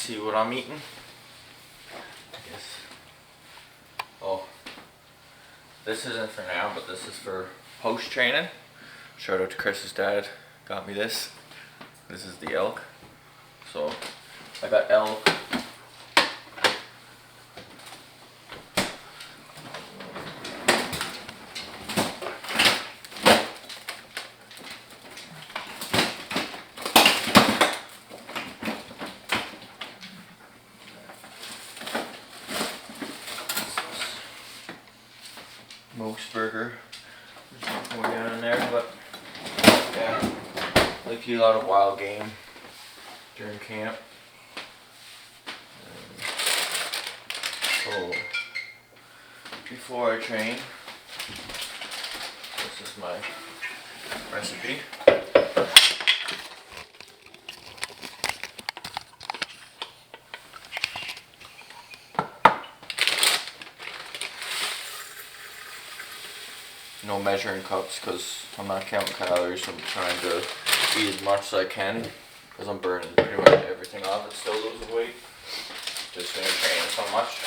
see what I'm eating. I guess. Oh, this isn't for now, but this is for post training. Shout out to Chris's dad, got me this. This is the elk. So I got elk. Most burger. There's nothing going down in there, but yeah, like to eat a lot of wild game during camp. So before I train, this is my recipe. No measuring cups because I'm not counting calories. I'm trying to eat as much as I can because I'm burning pretty much everything off and still losing weight. Just when you're training so much.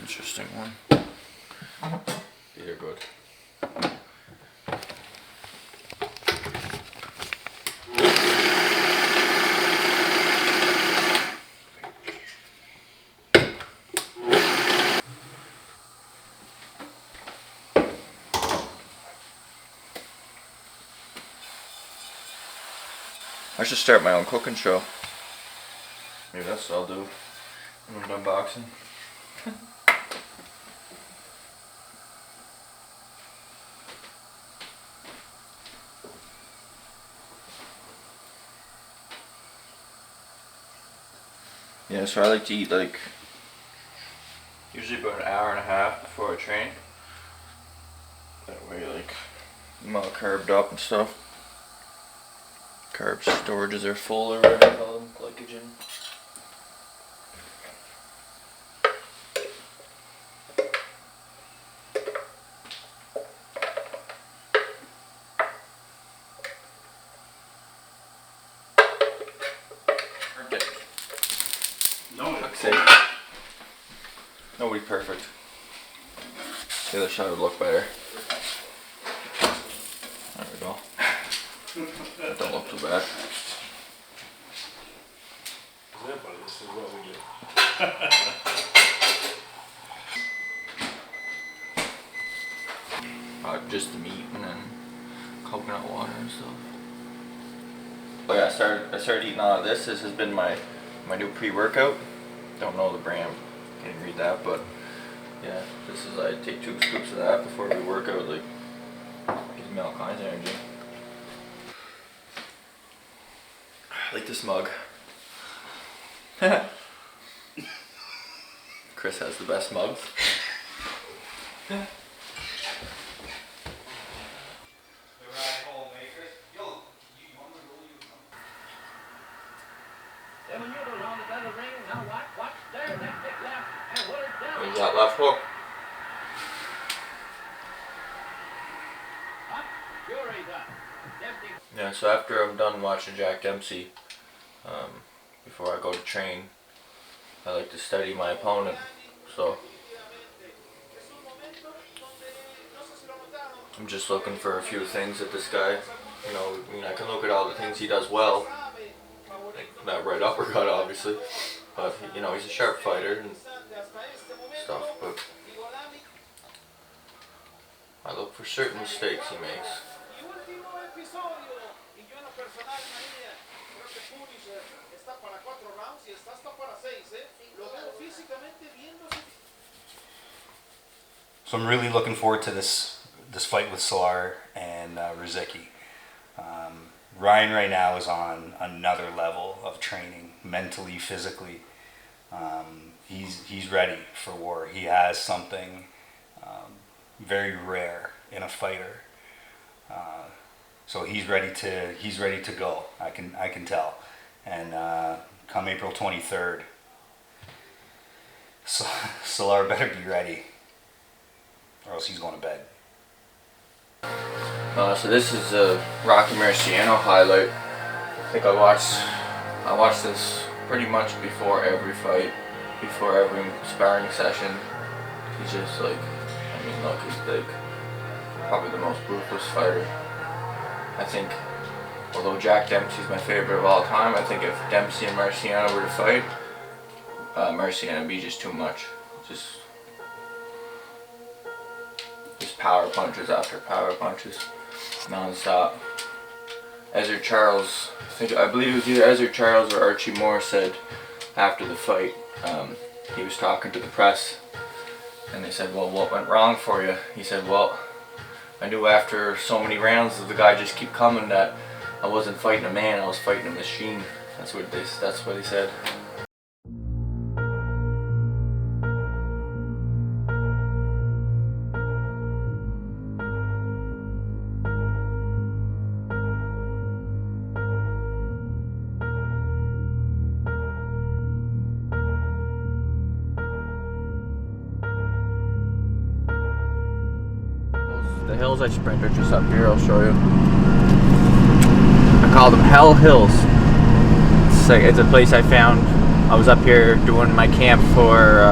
Interesting one. These are good. I should start my own cooking show. Maybe that's what I'll do when I'm done boxing. Yeah, so I like to eat like usually about an hour and a half before I train. That way, like, I'm all carbed up and stuff. Carb storages are full, or whatever you call them, glycogen. Nobody's perfect. The other side would look better. There we go. That don't look too bad. This is what we do. Just the meat and then coconut water and stuff. But yeah, I started eating all of this. This has been my new pre-workout. Don't know the brand. Can't read that, but yeah, this is, I take 2 scoops of that before we work out. Like, gives me all kinds of energy. I like this mug. Chris has the best mugs. Where's that left hook? Yeah, so after I'm done watching Jack Dempsey, before I go to train, I like to study my opponent. So I'm just looking for a few things that this guy, you know, I mean, I can look at all the things he does well. Like that right uppercut, obviously, but you know, he's a sharp fighter and stuff. But I look for certain mistakes he makes. So I'm really looking forward to this fight with Solar and Rozicki. Ryan right now is on another level of training, mentally, physically. He's ready for war. He has something very rare in a fighter. So he's ready to go. I can tell. And come April 23rd, Solar better be ready, or else he's going to bed. So this is a Rocky Marciano highlight. I think I watched this pretty much before every fight, before every sparring session. He's just like, I mean, look, he's like probably the most ruthless fighter. I think, although Jack Dempsey's my favorite of all time, I think if Dempsey and Marciano were to fight, Marciano would be just too much. Just power punches after power punches, non-stop. Ezzard Charles, I believe it was either Ezzard Charles or Archie Moore said after the fight, he was talking to the press, and they said, well, what went wrong for you? He said, well, I knew after so many rounds of the guy just keep coming that I wasn't fighting a man, I was fighting a machine. That's what he said. The hills I sprint are just up here, I'll show you. I call them Hell Hills. It's a place I found. I was up here doing my camp for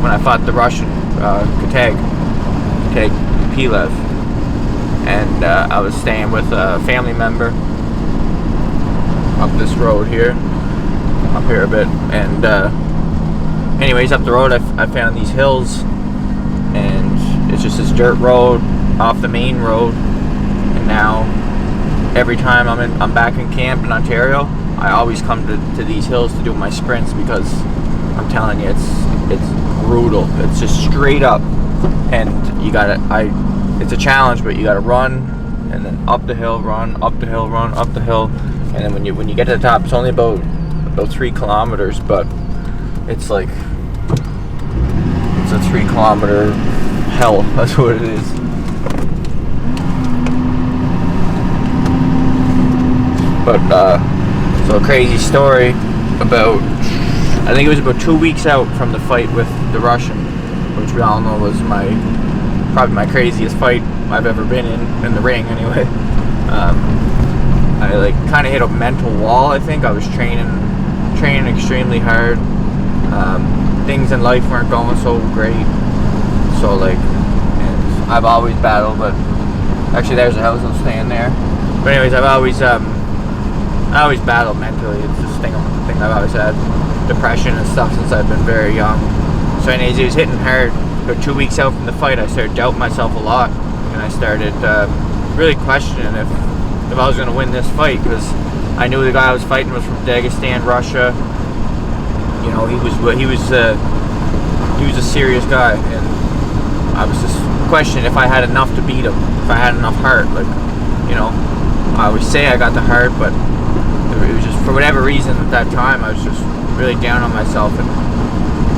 when I fought the Russian Kutag Pilev, and I was staying with a family member up this road here, a bit, and anyways, up the road I found these hills, and it's just this dirt road off the main road. And now every time I'm back in camp in Ontario, I always come to these hills to do my sprints, because I'm telling you, it's brutal. It's just straight up, and it's a challenge, but you gotta run and then up the hill, run up the hill, run up the hill, and then when you get to the top, it's only about 3 kilometers, but it's like it's a 3 kilometer hell. That's what it is. But so a crazy story about, I think it was about 2 weeks out from the fight with the Russian, which we all know was probably my craziest fight I've ever been in the ring anyway. I like kind of hit a mental wall. I think I was training extremely hard. Things in life weren't going so great. So like, and I've always battled, but actually there's a house I'm staying there. But anyways, I always battled mentally. It's just thing I've always had, depression and stuff since I've been very young. So anyways, it was hitting hard. But 2 weeks out from the fight, I started doubting myself a lot, and I started really questioning if I was going to win this fight, because I knew the guy I was fighting was from Dagestan, Russia. You know, he was a serious guy, and I was just questioning if I had enough to beat him, if I had enough heart. Like, you know, I always say I got the heart, but it was just, for whatever reason at that time, I was just really down on myself,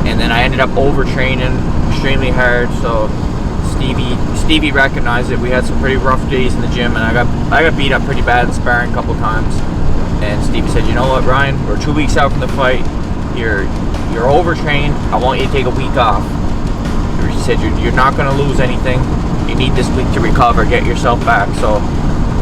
and then I ended up overtraining extremely hard. So Stevie recognized it. We had some pretty rough days in the gym, and I got beat up pretty bad in sparring a couple times. And Stevie said, "You know what, Ryan? We're 2 weeks out from the fight. You're overtrained. I want you to take a week off." He said, "You're not going to lose anything. You need this week to recover, get yourself back." So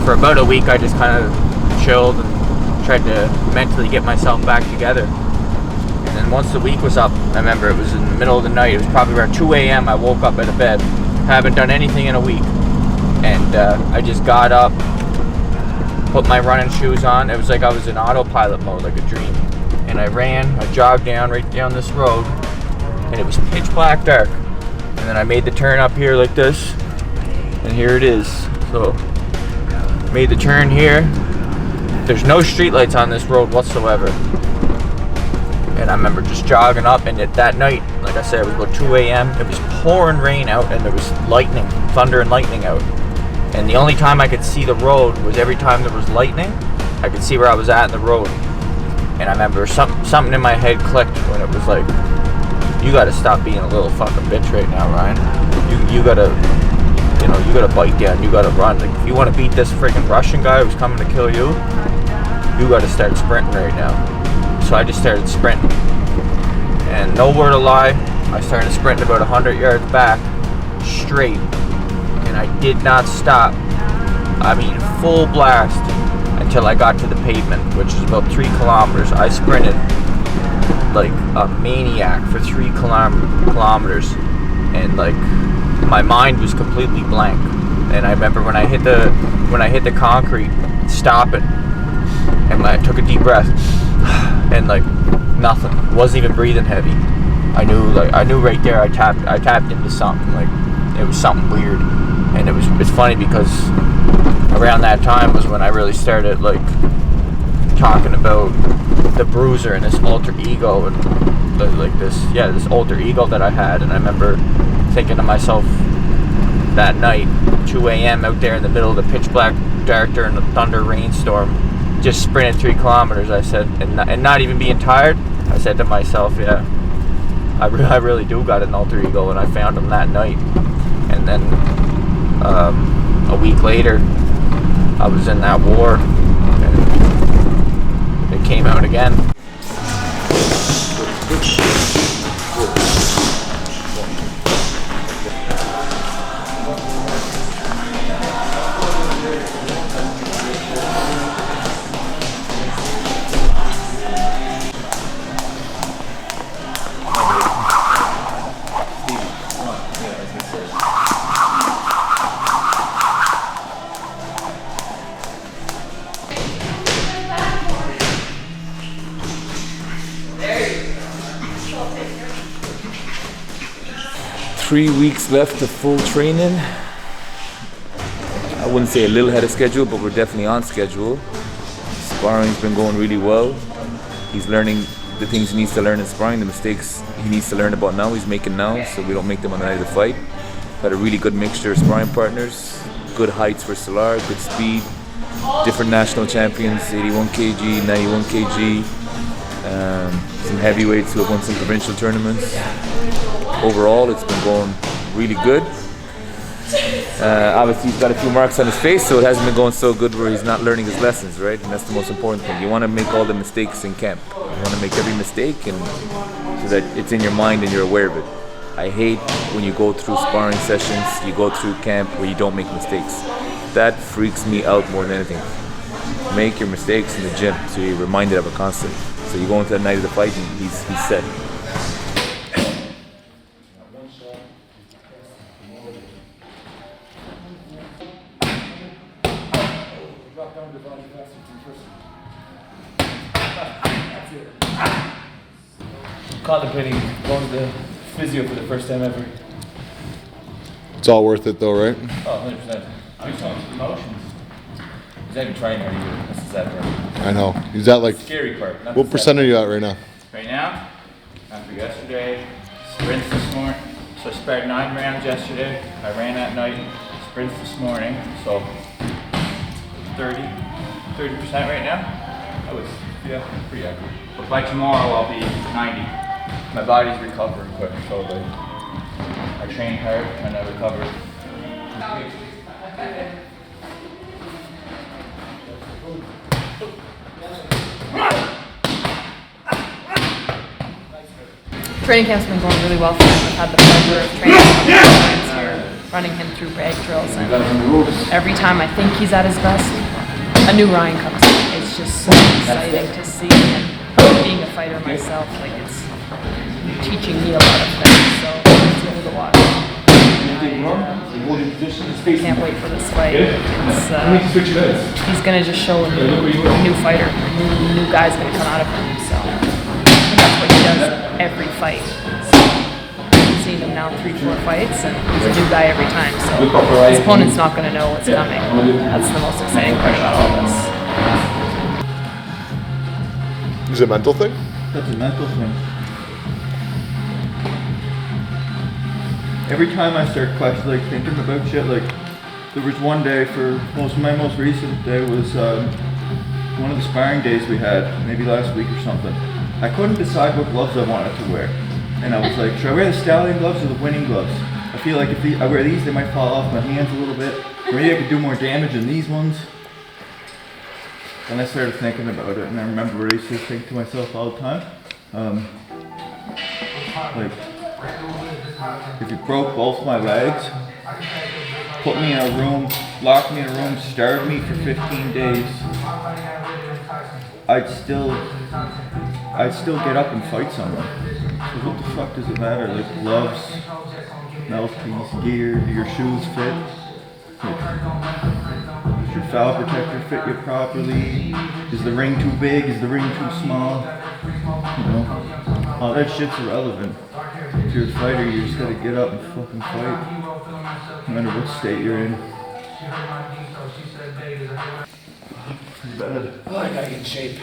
for about a week, I just kind of chilled and tried to mentally get myself back together. And then once the week was up, I remember it was in the middle of the night. It was probably around 2 a.m. I woke up out of bed. Haven't done anything in a week. And I just got up, put my running shoes on. It was like I was in autopilot mode, like a dream. And I jogged right down this road, and it was pitch black dark. And then I made the turn up here like this, and here it is. So, made the turn here. There's no streetlights on this road whatsoever. And I remember just jogging up, and that night, like I said, it was about 2 a.m. It was pouring rain out, and there was lightning, thunder and lightning out. And the only time I could see the road was every time there was lightning, I could see where I was at in the road. And I remember something in my head clicked when it was like, you gotta stop being a little fucking bitch right now, Ryan. You gotta, you know, you gotta bite down, you gotta run. Like, if you want to beat this freaking Russian guy who's coming to kill you, you gotta start sprinting right now. So I just started sprinting, and nowhere to lie, I started sprinting about 100 yards back, straight, and I did not stop. I mean, full blast until I got to the pavement, which is about 3 kilometers. I sprinted like a maniac for 3 kilometers, and like my mind was completely blank. And I remember when I hit the concrete, stopping, and I took a deep breath, and like nothing, wasn't even breathing heavy. I knew right there I tapped into something. Like, it was something weird. And it's funny because around that time was when I really started like talking about the bruiser and this alter ego, and this alter ego that I had. And I remember thinking to myself that night, 2 a.m. out there in the middle of the pitch black dark during the thunder rainstorm, just sprinting 3 kilometers. I said, and not even being tired, I said to myself, yeah, I really do got an alter ego, and I found him that night. And then a week later, I was in that war, and it came out again. 3 weeks left of full training. I wouldn't say a little ahead of schedule, but we're definitely on schedule. Sparring's been going really well. He's learning the things he needs to learn in sparring, the mistakes he needs to learn about now, he's making now, so we don't make them on the night of the fight. Had a really good mixture of sparring partners, good heights for Salar, good speed, different national champions, 81 kg, 91 kg, some heavyweights who have won some provincial tournaments. Overall, it's been going really good. Obviously, he's got a few marks on his face, so it hasn't been going so good where he's not learning his lessons, right? And that's the most important thing. You want to make all the mistakes in camp. You want to make every mistake, and so that it's in your mind and you're aware of it. I hate when you go through sparring sessions, you go through camp where you don't make mistakes. That freaks me out more than anything. Make your mistakes in the gym so you're reminded of it constantly. So you go into the night of the fight and he's set. Contemplating going to the physio for the first time ever. It's all worth it though, right? Oh, 100%. I'm talking emotions. He's not even trying hard either. That's the sad part. I know. Is that like Scary part. what percent are you at right now? Right now, after yesterday, sprints this morning. So I sparred 9 rounds yesterday. I ran that night, sprints this morning. So 30% right now. I was, pretty happy. But by tomorrow I'll be 90. My body's recovering quick, so like, I train hard and I recover. Training camp's been going really well for him. I've had the pleasure of training him times here, running him through brag drills, and every time I think he's at his best, a new Ryan comes in. It's just so exciting to see him. Being a fighter myself, like, it's teaching me a lot of things, so it's cool to watch. I can't wait for this fight. He's gonna just show a new fighter. A new guy's gonna come out of him. So that's what he does every fight. So I've seen him now 3-4 fights, and he's a new guy every time. So his opponent's not gonna know what's coming. That's the most exciting part about all this. Is it a mental thing? That's a mental thing. Every time I start like thinking about shit, like there was one day for my most recent day was one of the sparring days we had, maybe last week or something. I couldn't decide what gloves I wanted to wear, and I was like, should I wear the stallion gloves or the winning gloves? I feel like if I wear these, they might fall off my hands a little bit. Or maybe I could do more damage than these ones. And I started thinking about it, and I remember what I used to think to myself all the time. Like, if you broke both my legs, put me in a room, lock me in a room, starve me for 15 days, I'd still get up and fight someone. So what the fuck does it matter? Like gloves, mouthpiece, gear, do your shoes fit? Like, does your foul protector fit you properly? Is the ring too big? Is the ring too small? You know, all that shit's irrelevant. If you're a fighter, you just gotta get up and fucking fight. No matter what state you're in. Bad. Oh, I gotta get in shape.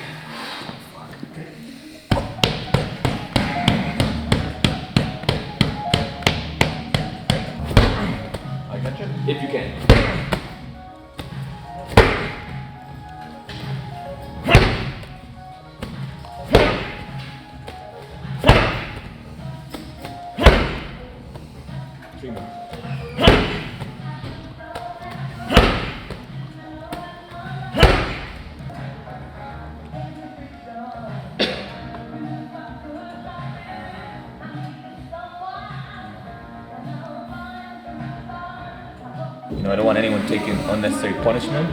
I got you. If you can. You know, I don't want anyone taking unnecessary punishment.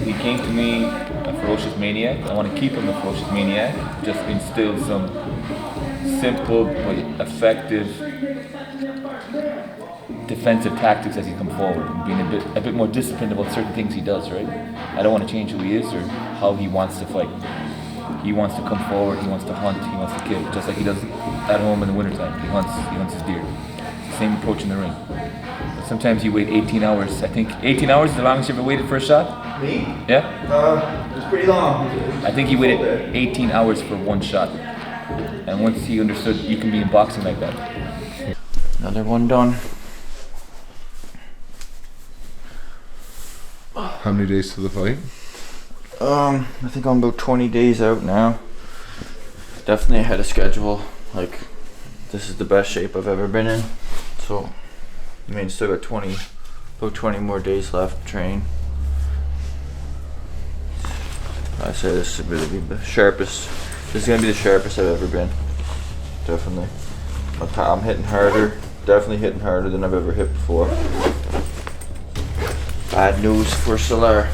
He came to me a ferocious maniac. I want to keep him a ferocious maniac. Just instill some simple but effective defensive tactics as he comes forward, and being a bit more disciplined about certain things he does. Right? I don't want to change who he is or how he wants to fight. He wants to come forward. He wants to hunt. He wants to kill, just like he does at home in the wintertime. He hunts his deer. It's the same approach in the ring. Sometimes you wait 18 hours. I think 18 hours is the longest you ever waited for a shot? Me? Yeah? It was pretty long. I think he waited 18 hours for one shot. And once he understood you can be in boxing like that. Another one done. How many days to the fight? I think I'm about 20 days out now. Definitely ahead of schedule. Like, this is the best shape I've ever been in. So, I mean, still got about 20 more days left to train. I say this is really be the sharpest. This is gonna be the sharpest I've ever been. Definitely. I'm hitting harder. Definitely hitting harder than I've ever hit before. Bad news for Solar.